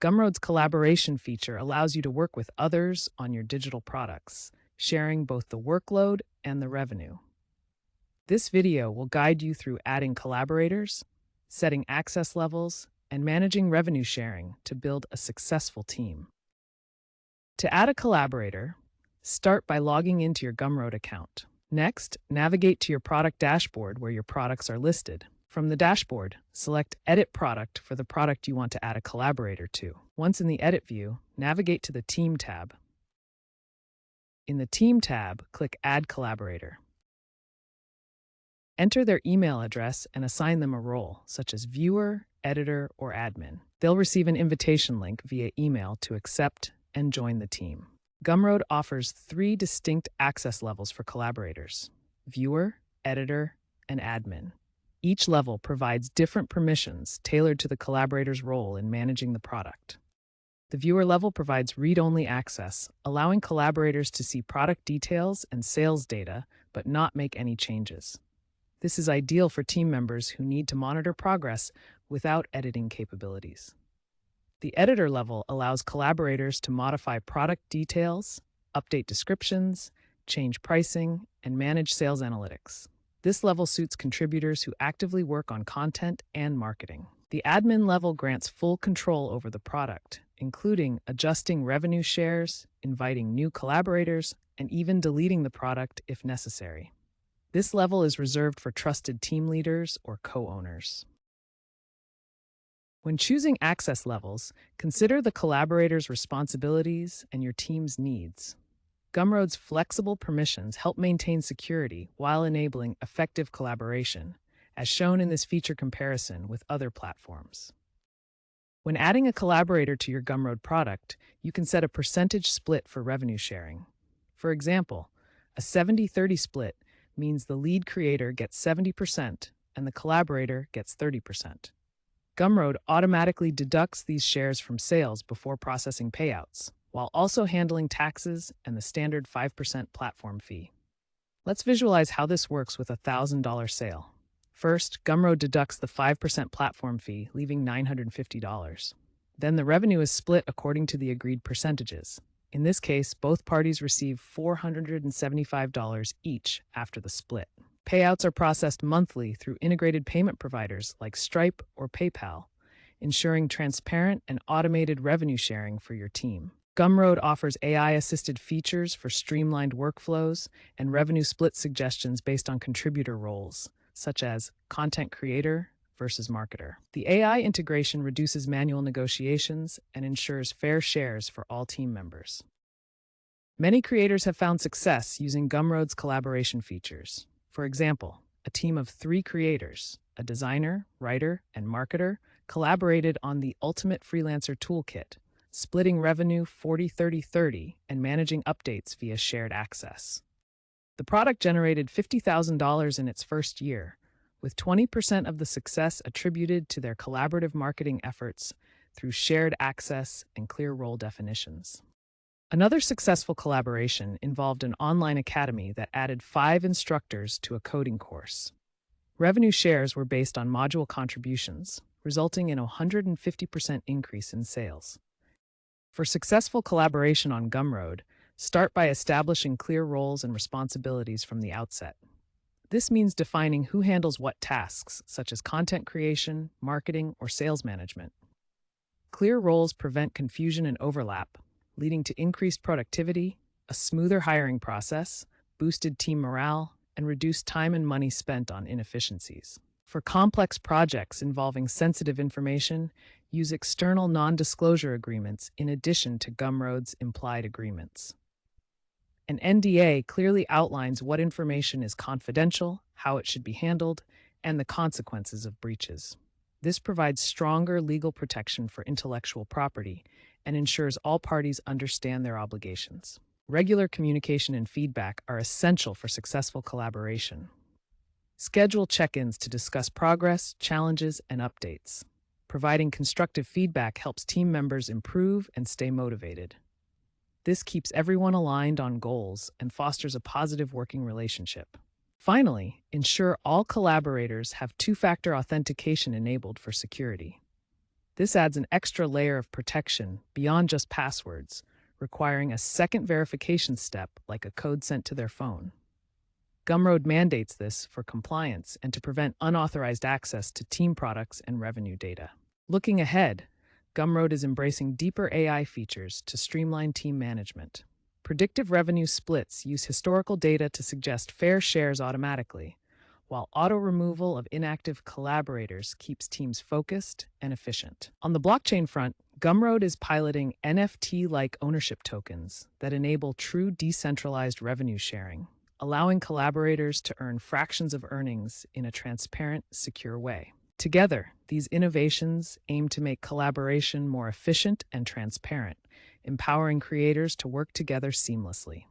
Gumroad's collaboration feature allows you to work with others on your digital products, sharing both the workload and the revenue. This video will guide you through adding collaborators, setting access levels, and managing revenue sharing to build a successful team. To add a collaborator, start by logging into your Gumroad account. Next, navigate to your product dashboard where your products are listed. From the dashboard, select Edit Product for the product you want to add a collaborator to. Once in the Edit view, navigate to the Team tab. In the Team tab, click Add Collaborator. Enter their email address and assign them a role, such as viewer, editor, or admin. They'll receive an invitation link via email to accept and join the team. Gumroad offers 3 distinct access levels for collaborators: viewer, editor, and admin. Each level provides different permissions tailored to the collaborator's role in managing the product. The viewer level provides read-only access, allowing collaborators to see product details and sales data, but not make any changes. This is ideal for team members who need to monitor progress without editing capabilities. The editor level allows collaborators to modify product details, update descriptions, change pricing, and manage sales analytics. This level suits contributors who actively work on content and marketing. The admin level grants full control over the product, including adjusting revenue shares, inviting new collaborators, and even deleting the product if necessary. This level is reserved for trusted team leaders or co-owners. When choosing access levels, consider the collaborator's responsibilities and your team's needs. Gumroad's flexible permissions help maintain security while enabling effective collaboration, as shown in this feature comparison with other platforms. When adding a collaborator to your Gumroad product, you can set a percentage split for revenue sharing. For example, a 70-30 split means the lead creator gets 70% and the collaborator gets 30%. Gumroad automatically deducts these shares from sales before processing payouts, while also handling taxes and the standard 5% platform fee. Let's visualize how this works with a $1,000 sale. First, Gumroad deducts the 5% platform fee, leaving $950. Then the revenue is split according to the agreed percentages. In this case, both parties receive $475 each after the split. Payouts are processed monthly through integrated payment providers like Stripe or PayPal, ensuring transparent and automated revenue sharing for your team. Gumroad offers AI-assisted features for streamlined workflows and revenue split suggestions based on contributor roles, such as content creator versus marketer. The AI integration reduces manual negotiations and ensures fair shares for all team members. Many creators have found success using Gumroad's collaboration features. For example, a team of 3 creators, a designer, writer, and marketer, collaborated on the Ultimate Freelancer Toolkit, splitting revenue 40-30-30 and managing updates via shared access. The product generated $50,000 in its first year, with 20% of the success attributed to their collaborative marketing efforts through shared access and clear role definitions. Another successful collaboration involved an online academy that added 5 instructors to a coding course. Revenue shares were based on module contributions, resulting in a 150% increase in sales. For successful collaboration on Gumroad, start by establishing clear roles and responsibilities from the outset. This means defining who handles what tasks, such as content creation, marketing, or sales management. Clear roles prevent confusion and overlap, leading to increased productivity, a smoother hiring process, boosted team morale, and reduced time and money spent on inefficiencies. For complex projects involving sensitive information, use external non-disclosure agreements in addition to Gumroad's implied agreements. An NDA clearly outlines what information is confidential, how it should be handled, and the consequences of breaches. This provides stronger legal protection for intellectual property and ensures all parties understand their obligations. Regular communication and feedback are essential for successful collaboration. Schedule check-ins to discuss progress, challenges, and updates. Providing constructive feedback helps team members improve and stay motivated. This keeps everyone aligned on goals and fosters a positive working relationship. Finally, ensure all collaborators have 2-factor authentication enabled for security. This adds an extra layer of protection beyond just passwords, requiring a second verification step like a code sent to their phone. Gumroad mandates this for compliance and to prevent unauthorized access to team products and revenue data. Looking ahead, Gumroad is embracing deeper AI features to streamline team management. Predictive revenue splits use historical data to suggest fair shares automatically, while auto removal of inactive collaborators keeps teams focused and efficient. On the blockchain front, Gumroad is piloting NFT-like ownership tokens that enable true decentralized revenue sharing, allowing collaborators to earn fractions of earnings in a transparent, secure way. Together, these innovations aim to make collaboration more efficient and transparent, empowering creators to work together seamlessly.